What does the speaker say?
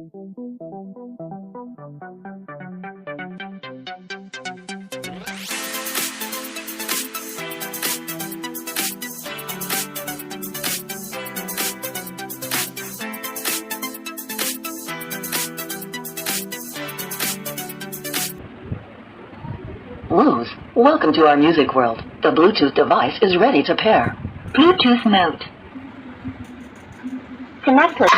Luz, welcome to our music world. The Bluetooth device is ready to pair. Bluetooth mode. Connected.